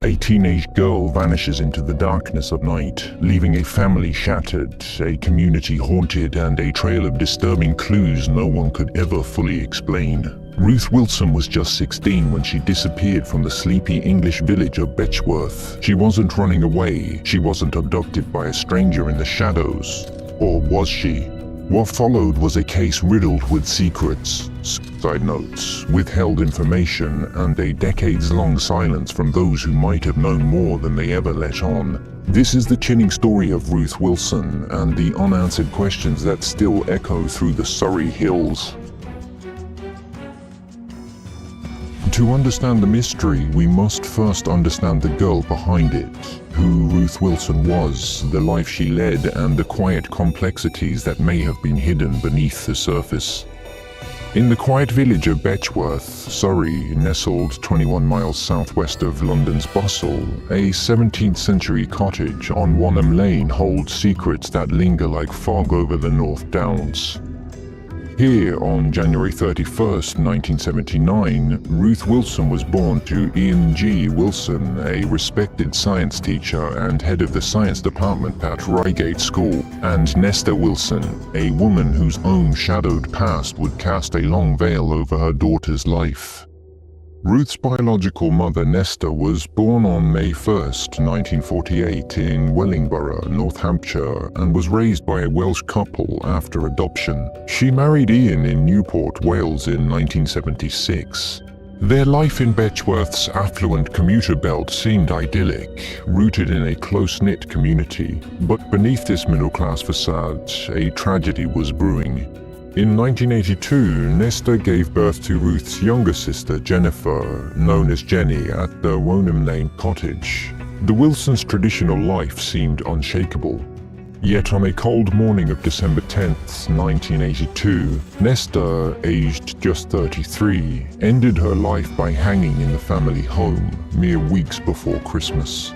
A teenage girl vanishes into the darkness of night, leaving a family shattered, a community haunted, and a trail of disturbing clues no one could ever fully explain. Ruth Wilson was just 16 when she disappeared from the sleepy English village of Betchworth. She wasn't running away, she wasn't abducted by a stranger in the shadows. Or was she? What followed was a case riddled with secrets, side notes, withheld information, and a decades-long silence from those who might have known more than they ever let on. This is the chilling story of Ruth Wilson and the unanswered questions that still echo through the Surrey hills. To understand the mystery, we must first understand the girl behind it, who Ruth Wilson was, the life she led, and the quiet complexities that may have been hidden beneath the surface. In the quiet village of Betchworth, Surrey, nestled 21 miles southwest of London's bustle, a 17th century cottage on Wanham Lane holds secrets that linger like fog over the North Downs. Here, on January 31st, 1979, Ruth Wilson was born to Ian G. Wilson, a respected science teacher and head of the science department at Reigate School, and Nesta Wilson, a woman whose own shadowed past would cast a long veil over her daughter's life. Ruth's biological mother, Nesta, was born on May 1st, 1948 in Wellingborough, North Hampshire, and was raised by a Welsh couple after adoption. She married Ian in Newport, Wales in 1976. Their life in Betchworth's affluent commuter belt seemed idyllic, rooted in a close-knit community. But beneath this middle-class facade, a tragedy was brewing. In 1982, Nesta gave birth to Ruth's younger sister, Jennifer, known as Jenny, at the Wanham Lane cottage. The Wilsons' traditional life seemed unshakable. Yet on a cold morning of December 10th, 1982, Nesta, aged just 33, ended her life by hanging in the family home, mere weeks before Christmas.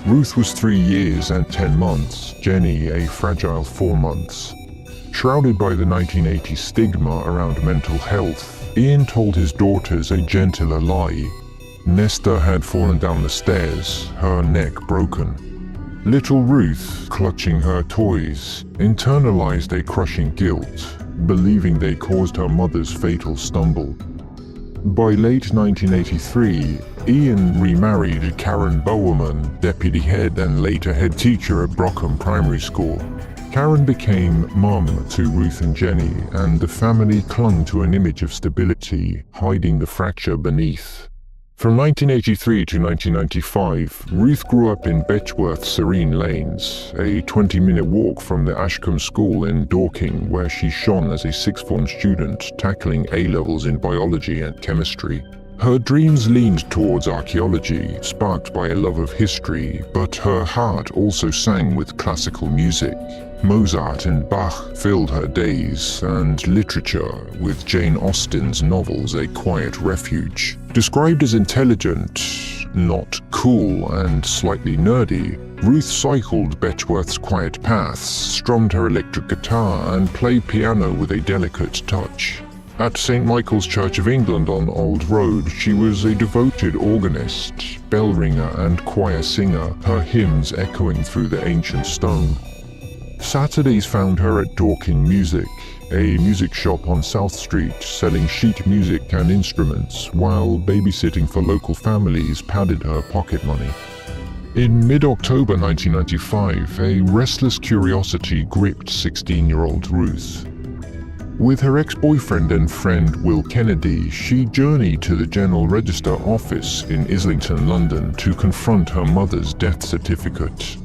Ruth was 3 years and 10 months, Jenny a fragile 4 months. Shrouded by the 1980s stigma around mental health, Ian told his daughters a gentler lie. Nesta had fallen down the stairs, her neck broken. Little Ruth, clutching her toys, internalized a crushing guilt, believing they caused her mother's fatal stumble. By late 1983, Ian remarried Karen Bowerman, deputy head and later head teacher at Brockham Primary School. Karen became mum to Ruth and Jenny, and the family clung to an image of stability, hiding the fracture beneath. From 1983 to 1995, Ruth grew up in Betchworth Serene Lanes, a 20-minute walk from the Ashcombe School in Dorking, where she shone as a sixth-form student, tackling A-levels in biology and chemistry. Her dreams leaned towards archaeology, sparked by a love of history, but her heart also sang with classical music. Mozart and Bach filled her days, and literature, with Jane Austen's novels a quiet refuge. Described as intelligent, not cool, and slightly nerdy, Ruth cycled Betchworth's quiet paths, strummed her electric guitar, and played piano with a delicate touch. At St. Michael's Church of England on Old Road, she was a devoted organist, bell ringer, and choir singer, her hymns echoing through the ancient stone. Saturdays found her at Dorking Music, a music shop on South Street selling sheet music and instruments, while babysitting for local families padded her pocket money. In mid-October 1995, a restless curiosity gripped 16-year-old Ruth. With her ex-boyfriend and friend Will Kennedy, she journeyed to the General Register office in Islington, London to confront her mother's death certificate.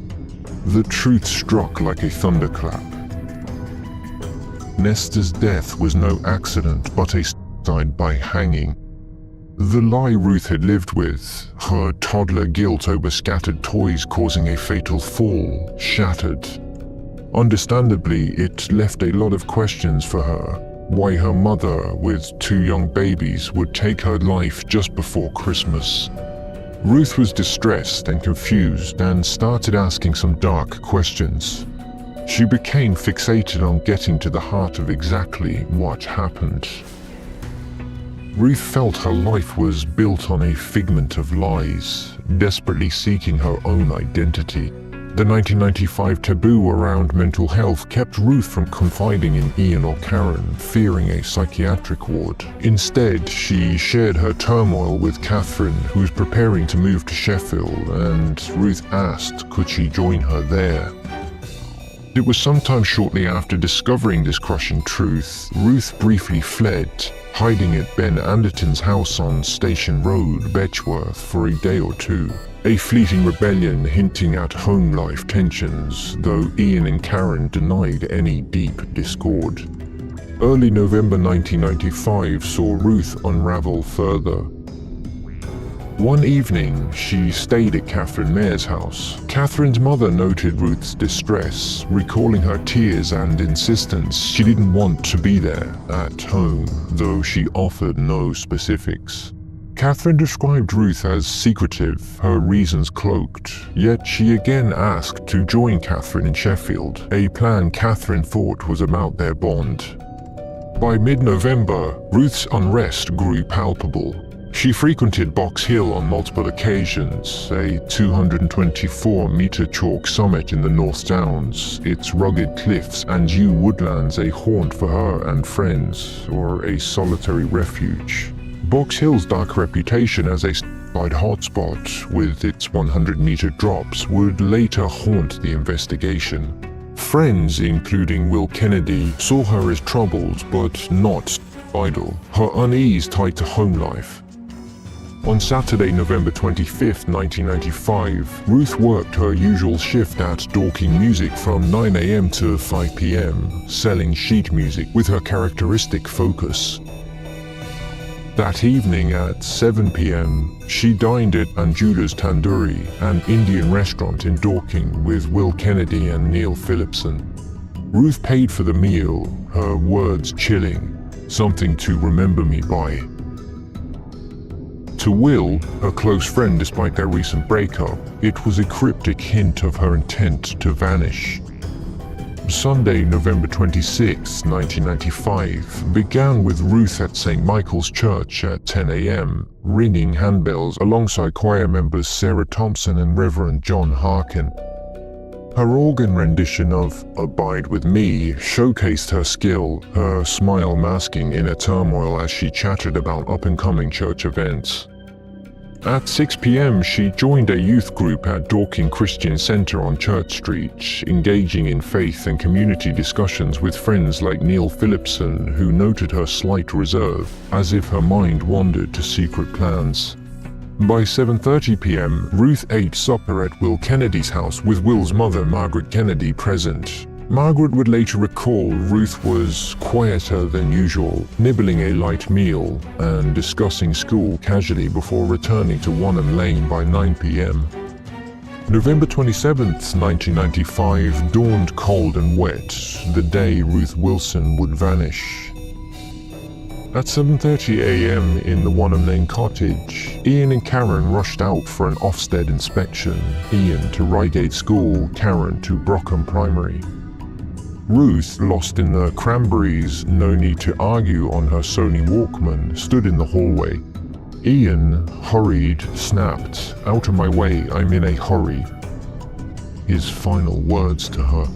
The truth struck like a thunderclap. Nesta's death was no accident, but a suicide by hanging. The lie Ruth had lived with, her toddler guilt over scattered toys causing a fatal fall, shattered. Understandably, it left a lot of questions for her. Why her mother, with 2 young babies, would take her life just before Christmas. Ruth was distressed and confused and started asking some dark questions. She became fixated on getting to the heart of exactly what happened. Ruth felt her life was built on a figment of lies, desperately seeking her own identity. The 1995 taboo around mental health kept Ruth from confiding in Ian or Karen, fearing a psychiatric ward. Instead, she shared her turmoil with Catherine, who was preparing to move to Sheffield, and Ruth asked could she join her there. It was sometime shortly after discovering this crushing truth, Ruth briefly fled, hiding at Ben Anderton's house on Station Road, Betchworth, for a day or two. A fleeting rebellion hinting at home life tensions, though Ian and Karen denied any deep discord. Early November 1995 saw Ruth unravel further. One evening, she stayed at Catherine Mayer's house. Catherine's mother noted Ruth's distress, recalling her tears and insistence she didn't want to be there at home, though she offered no specifics. Catherine described Ruth as secretive, her reasons cloaked, yet she again asked to join Catherine in Sheffield, a plan Catherine thought was about their bond. By mid-November, Ruth's unrest grew palpable. She frequented Box Hill on multiple occasions, a 224-meter chalk summit in the North Downs, its rugged cliffs and yew woodlands a haunt for her and friends, or a solitary refuge. Box Hill's dark reputation as a side hotspot with its 100-meter drops would later haunt the investigation. Friends, including Will Kennedy, saw her as troubled but not idle, her unease tied to home life. On Saturday, November 25, 1995, Ruth worked her usual shift at Dorking Music from 9 a.m. to 5 p.m., selling sheet music with her characteristic focus. That evening at 7 p.m., she dined at Anjula's Tandoori, an Indian restaurant in Dorking, with Will Kennedy and Neil Phillipson. Ruth paid for the meal, her words chilling, "Something to remember me by." To Will, her close friend despite their recent breakup, it was a cryptic hint of her intent to vanish. Sunday, November 26, 1995, began with Ruth at St. Michael's Church at 10 a.m., ringing handbells alongside choir members Sarah Thompson and Reverend John Harkin. Her organ rendition of "Abide With Me" showcased her skill, her smile masking inner turmoil as she chatted about up-and-coming church events. At 6 p.m. she joined a youth group at Dorking Christian Centre on Church Street, engaging in faith and community discussions with friends like Neil Phillipson, who noted her slight reserve, as if her mind wandered to secret plans. By 7:30 p.m, Ruth ate supper at Will Kennedy's house with Will's mother Margaret Kennedy present. Margaret would later recall Ruth was quieter than usual, nibbling a light meal and discussing school casually before returning to Wanham Lane by 9 p.m. November 27, 1995 dawned cold and wet, the day Ruth Wilson would vanish. At 7:30 a.m. in the Wanham Lane cottage, Ian and Karen rushed out for an Ofsted inspection, Ian to Reigate School, Karen to Brockham Primary. Ruth, lost in the cranberries, no need to argue on her Sony Walkman, stood in the hallway. Ian, hurried, snapped, "Out of my way, I'm in a hurry." His final words to her.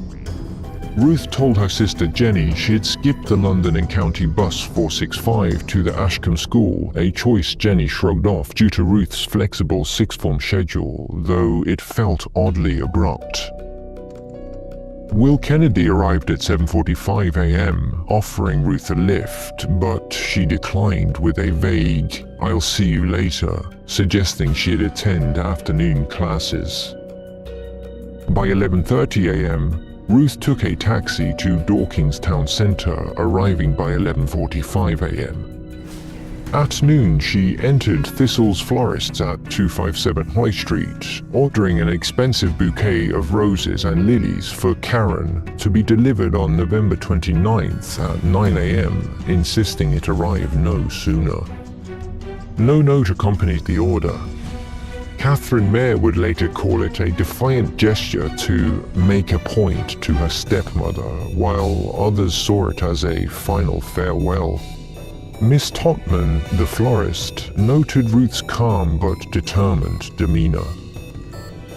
Ruth told her sister Jenny she had skipped the London and County Bus 465 to the Ashcombe School, a choice Jenny shrugged off due to Ruth's flexible sixth-form schedule, though it felt oddly abrupt. Will Kennedy arrived at 7:45 a.m, offering Ruth a lift, but she declined with a vague, "I'll see you later," suggesting she'd attend afternoon classes. By 11:30 a.m, Ruth took a taxi to Dorking's town centre, arriving by 11:45 a.m. At noon, she entered Thistle's Florists at 257 High Street, ordering an expensive bouquet of roses and lilies for Karen to be delivered on November 29th at 9 a.m, insisting it arrive no sooner. No note accompanied the order. Catherine Mayer would later call it a defiant gesture to make a point to her stepmother, while others saw it as a final farewell. Miss Totman, the florist, noted Ruth's calm but determined demeanor.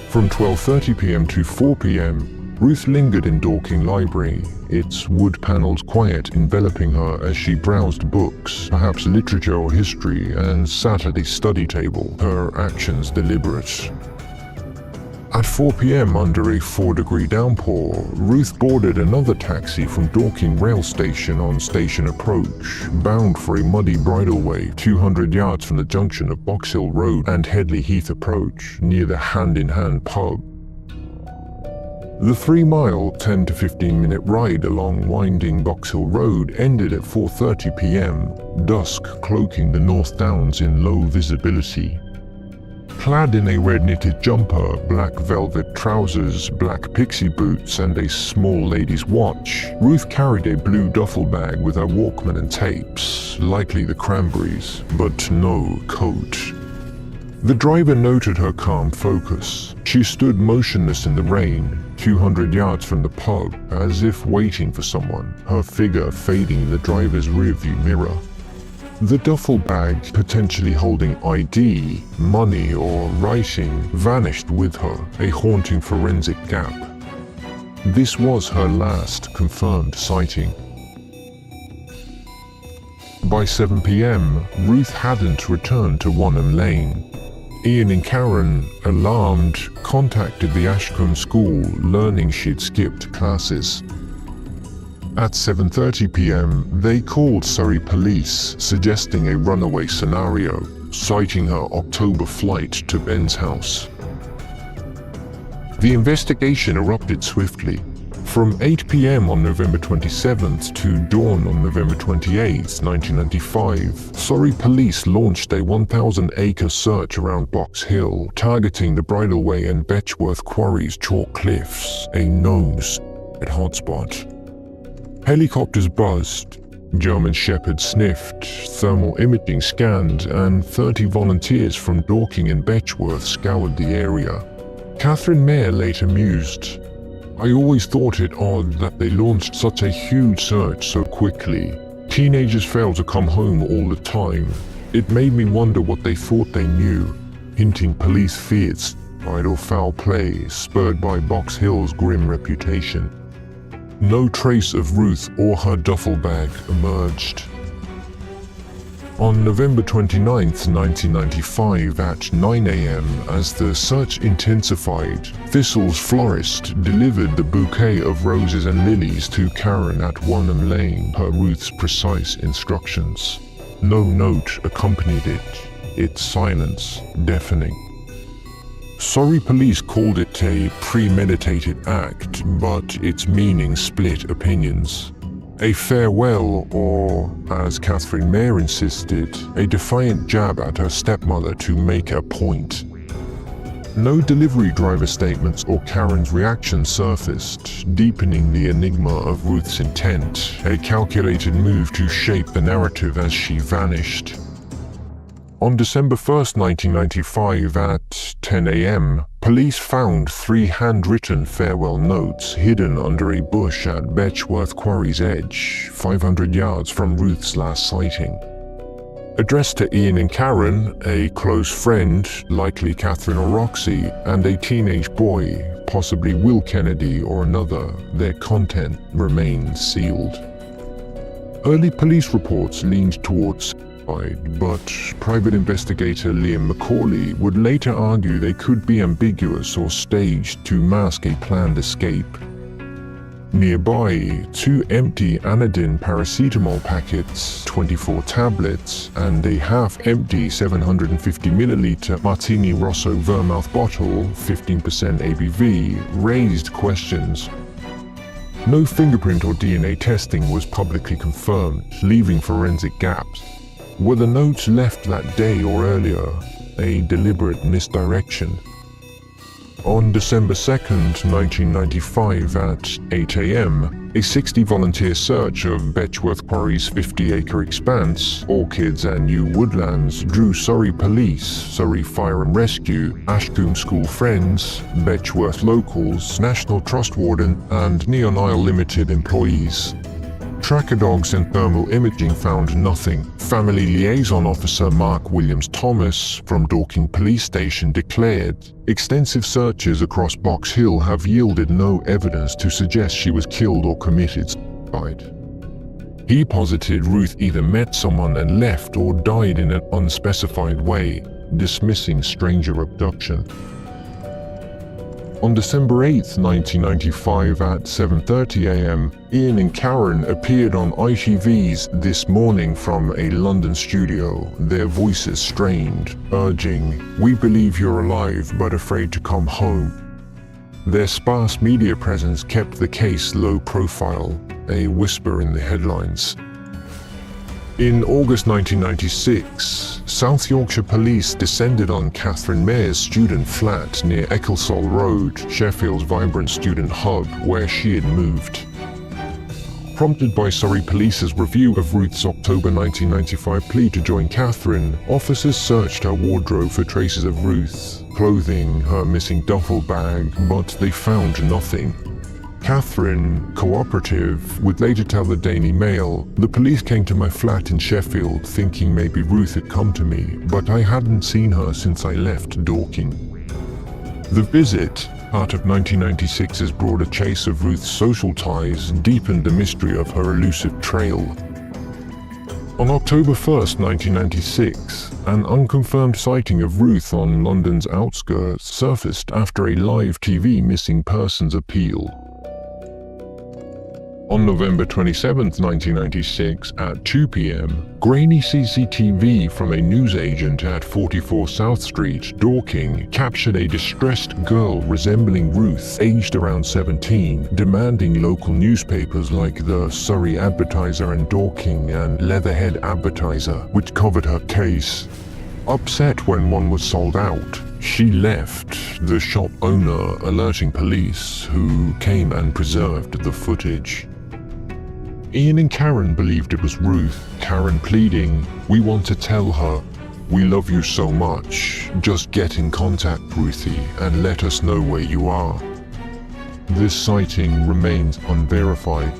From 12:30 p.m. to 4 p.m., Ruth lingered in Dorking Library, its wood-paneled quiet enveloping her as she browsed books, perhaps literature or history, and sat at a study table, her actions deliberate. At 4 p.m. under a 4-degree downpour, Ruth boarded another taxi from Dorking rail station on Station Approach, bound for a muddy bridleway 200 yards from the junction of Box Hill Road and Headley Heath Approach, near the Hand in Hand pub. The 3-mile, 10 to 15-minute ride along winding Box Hill Road ended at 4:30 p.m., dusk cloaking the North Downs in low visibility. Clad in a red knitted jumper, black velvet trousers, black pixie boots, and a small lady's watch, Ruth carried a blue duffel bag with her Walkman and tapes, likely the Cranberries, but no coat. The driver noted her calm focus. She stood motionless in the rain, 200 yards from the pub, as if waiting for someone, her figure fading in the driver's rearview mirror. The duffel bag, potentially holding ID, money, or writing, vanished with her, a haunting forensic gap. This was her last confirmed sighting. By 7 p.m., Ruth hadn't returned to Wanham Lane. Ian and Karen, alarmed, contacted the Ashcombe school, learning she'd skipped classes. At 7:30 p.m., they called Surrey police, suggesting a runaway scenario, citing her October flight to Ben's house. The investigation erupted swiftly. From 8 p.m. on November 27th to dawn on November 28th, 1995, Surrey police launched a 1,000-acre search around Box Hill, targeting the Bridleway and Betchworth quarries chalk cliffs, a known hotspot. Helicopters buzzed, German shepherds sniffed, thermal imaging scanned, and 30 volunteers from Dorking and Betchworth scoured the area. Catherine Mayer later mused, "I always thought it odd that they launched such a huge search so quickly. Teenagers fail to come home all the time. It made me wonder what they thought they knew," hinting police feared suicide or foul play spurred by Box Hill's grim reputation. No trace of Ruth or her duffel bag emerged. On November 29, 1995 at 9 a.m., as the search intensified, Thistle's florist delivered the bouquet of roses and lilies to Karen at Wanham Lane per Ruth's precise instructions. No note accompanied it, its silence deafening. Surrey police called it a premeditated act, but its meaning split opinions. A farewell or, as Catherine Mayer insisted, a defiant jab at her stepmother to make her point. No delivery driver statements or Karen's reaction surfaced, deepening the enigma of Ruth's intent, a calculated move to shape the narrative as she vanished. On December 1, 1995 at 10 a.m., police found 3 handwritten farewell notes hidden under a bush at Betchworth Quarry's edge, 500 yards from Ruth's last sighting. Addressed to Ian and Karen, a close friend, likely Catherine or Roxy, and a teenage boy, possibly Will Kennedy or another, their content remained sealed. Early police reports leaned towards but private investigator Liam McCauley would later argue they could be ambiguous or staged to mask a planned escape. Nearby, 2 empty Anadin paracetamol packets, 24 tablets, and a half-empty 750ml Martini Rosso Vermouth bottle, 15% ABV, raised questions. No fingerprint or DNA testing was publicly confirmed, leaving forensic gaps. Were the notes left that day or earlier a deliberate misdirection? On December 2, 1995 at 8 a.m., a 60-volunteer search of Betchworth Quarry's 50-acre expanse, orchids and new woodlands drew Surrey Police, Surrey Fire and Rescue, Ashcombe School Friends, Betchworth locals, National Trust Warden, and Neon Isle Limited employees. Tracker dogs and thermal imaging found nothing. Family Liaison Officer Mark Williams Thomas from Dorking Police Station declared, "Extensive searches across Box Hill have yielded no evidence to suggest she was killed or committed suicide." He posited Ruth either met someone and left or died in an unspecified way, dismissing stranger abduction. On December 8, 1995 at 7:30 a.m., Ian and Karen appeared on ITV's This Morning from a London studio, their voices strained, urging, "We believe you're alive but afraid to come home." Their sparse media presence kept the case low profile, a whisper in the headlines. In August 1996, South Yorkshire Police descended on Catherine Mayer's student flat near Ecclesall Road, Sheffield's vibrant student hub where she had moved. Prompted by Surrey Police's review of Ruth's October 1995 plea to join Catherine, officers searched her wardrobe for traces of Ruth's clothing, her missing duffel bag, but they found nothing. Catherine, cooperative, would later tell the Daily Mail, "The police came to my flat in Sheffield thinking maybe Ruth had come to me, but I hadn't seen her since I left Dorking." The visit, part of 1996's broader chase of Ruth's social ties, deepened the mystery of her elusive trail. On October 1, 1996, an unconfirmed sighting of Ruth on London's outskirts surfaced after a live TV missing persons appeal. On November 27, 1996, at 2 p.m., grainy CCTV from a newsagent at 44 South Street, Dorking, captured a distressed girl resembling Ruth, aged around 17, demanding local newspapers like the Surrey Advertiser and Dorking and Leatherhead Advertiser, which covered her case. Upset when one was sold out, she left, the shop owner alerting police, who came and preserved the footage. Ian and Karen believed it was Ruth, Karen pleading, "We want to tell her, we love you so much, just get in contact, Ruthie, and let us know where you are." This sighting remains unverified.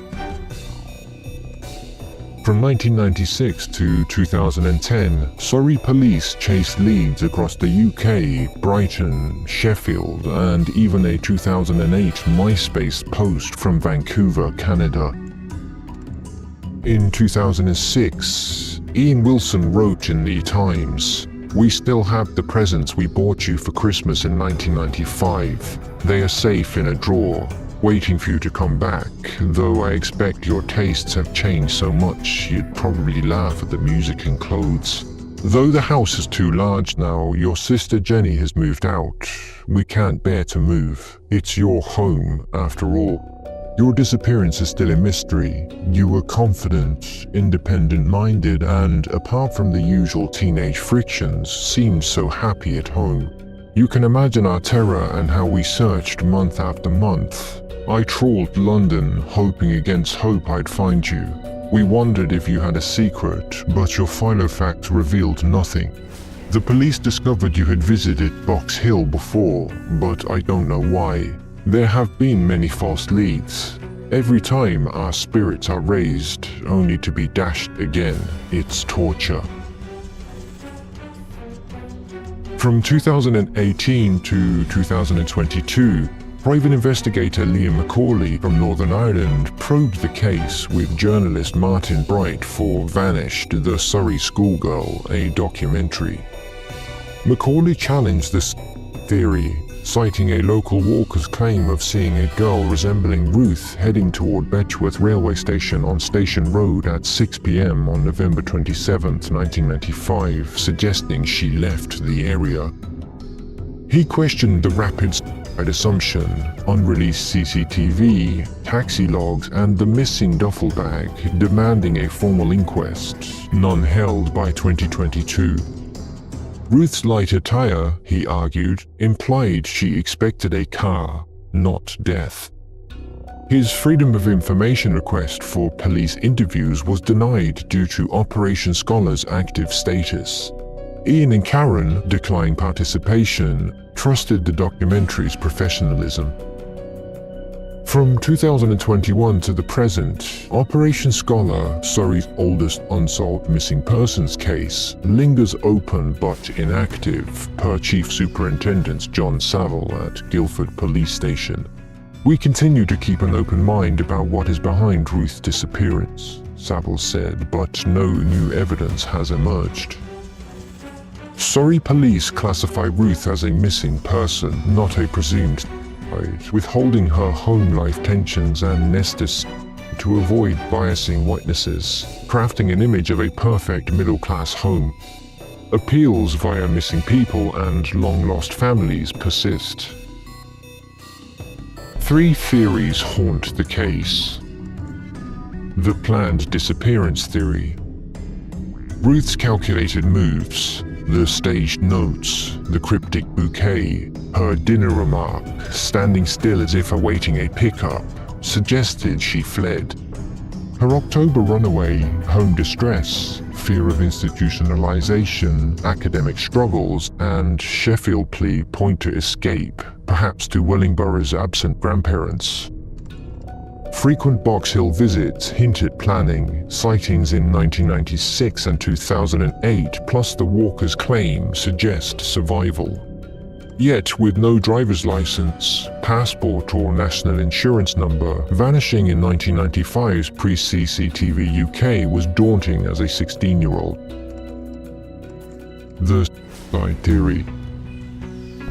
From 1996 to 2010, Surrey Police chased leads across the UK, Brighton, Sheffield, and even a 2008 MySpace post from Vancouver, Canada. In 2006, Ian Wilson wrote in the Times, "We still have the presents we bought you for Christmas in 1995. They are safe in a drawer, waiting for you to come back, though I expect your tastes have changed so much you'd probably laugh at the music and clothes. Though the house is too large now, your sister Jenny has moved out. We can't bear to move. It's your home, after all. Your disappearance is still a mystery. You were confident, independent-minded, and, apart from the usual teenage frictions, seemed so happy at home. You can imagine our terror and how we searched month after month. I trawled London, hoping against hope I'd find you. We wondered if you had a secret, but your filofax revealed nothing. The police discovered you had visited Box Hill before, but I don't know why. There have been many false leads. Every time our spirits are raised, only to be dashed again. It's torture." From 2018 to 2022, private investigator Liam Macaulay from Northern Ireland probed the case with journalist Martin Bright for Vanished, the Surrey Schoolgirl, a documentary. Macaulay challenged this theory, citing a local walker's claim of seeing a girl resembling Ruth heading toward Betchworth railway station on Station Road at 6 p.m. on November 27, 1995, suggesting she left the area. He questioned the rapid assumption, unreleased CCTV, taxi logs, and the missing duffel bag, demanding a formal inquest, none held by 2022. Ruth's light attire, he argued, implied she expected a car, not death. His Freedom of Information request for police interviews was denied due to Operation Scholar's active status. Ian and Karen, declining participation, trusted the documentary's professionalism. From 2021 to the present, Operation Scholar, Surrey's oldest unsolved missing persons case, lingers open but inactive, per Chief Superintendent John Saville at Guildford Police Station. "We continue to keep an open mind about what is behind Ruth's disappearance," Saville said, but no new evidence has emerged. Surrey police classify Ruth as a missing person, not a presumed withholding her home life tensions and nestis to avoid biasing witnesses, crafting an image of a perfect middle-class home. Appeals via missing people and long-lost families persist. 3 theories haunt the case. The planned disappearance theory. Ruth's calculated moves, the staged notes, the cryptic bouquet, her dinner remark, standing still as if awaiting a pickup, suggested she fled. Her October runaway, home distress, fear of institutionalization, academic struggles, and Sheffield plea point to escape, perhaps to Wellingborough's absent grandparents. Frequent Box Hill visits hint at planning, sightings in 1996 and 2008 plus the walker's claim suggest survival. Yet, with no driver's license, passport or national insurance number, vanishing in 1995's pre-CCTV UK was daunting as a 16-year-old. The suicide theory.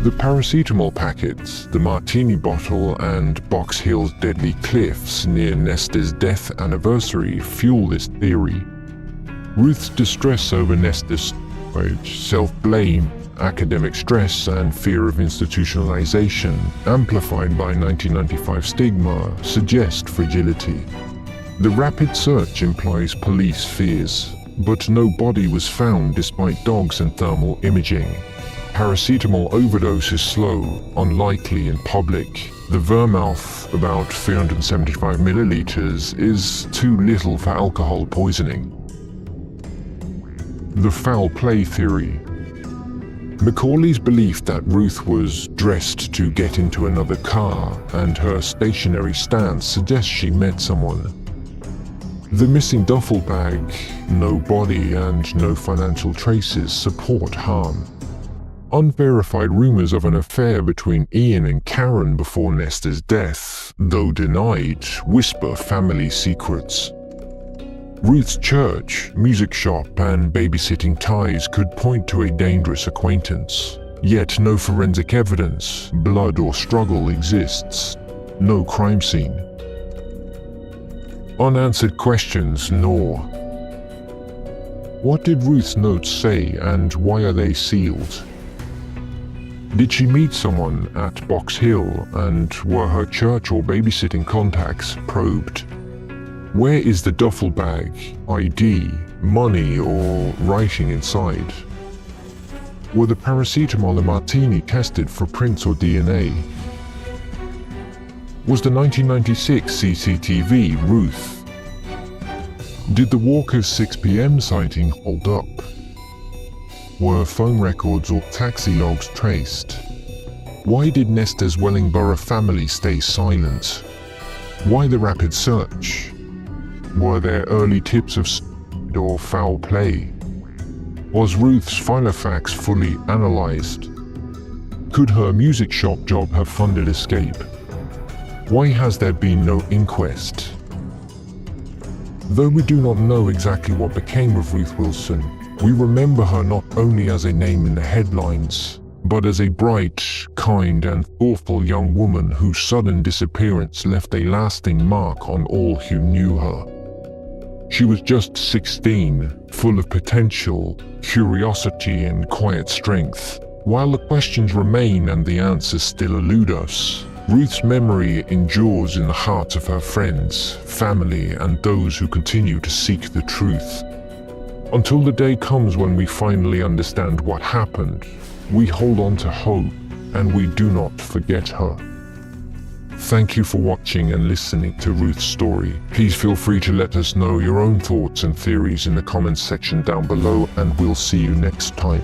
The paracetamol packets, the martini bottle, and Box Hill's deadly cliffs near Nesta's death anniversary fuel this theory. Ruth's distress over Nesta's self-blame, academic stress, and fear of institutionalization, amplified by 1995 stigma, suggest fragility. The rapid search implies police fears, but no body was found despite dogs and thermal imaging. Paracetamol overdose is slow, unlikely in public. The vermouth, about 375 milliliters, is too little for alcohol poisoning. The foul play theory. Macaulay's belief that Ruth was dressed to get into another car and her stationary stance suggests she met someone. The missing duffel bag, no body, and no financial traces support harm. Unverified rumors of an affair between Ian and Karen before Nesta's death, though denied, whisper family secrets. Ruth's church, music shop, and babysitting ties could point to a dangerous acquaintance. Yet no forensic evidence, blood or struggle exists. No crime scene. Unanswered questions gnaw. What did Ruth's notes say, and why are they sealed? Did she meet someone at Box Hill, and were her church or babysitting contacts probed? Where is the duffel bag, ID, money, or writing inside? Were the paracetamol and martini tested for prints or DNA? Was the 1996 CCTV Ruth? Did the Walker's 6 p.m. sighting hold up? Were phone records or taxi logs traced? Why did Nesta's Wellingborough family stay silent? Why the rapid search? Were there early tips of suicide or foul play? Was Ruth's Filofax fully analyzed? Could her music shop job have funded escape? Why has there been no inquest? Though we do not know exactly what became of Ruth Wilson, we remember her not only as a name in the headlines, but as a bright, kind, and thoughtful young woman whose sudden disappearance left a lasting mark on all who knew her. She was just 16, full of potential, curiosity, and quiet strength. While the questions remain and the answers still elude us, Ruth's memory endures in the hearts of her friends, family, and those who continue to seek the truth. Until the day comes when we finally understand what happened, we hold on to hope, and we do not forget her. Thank you for watching and listening to Ruth's story. Please feel free to let us know your own thoughts and theories in the comments section down below, and we'll see you next time.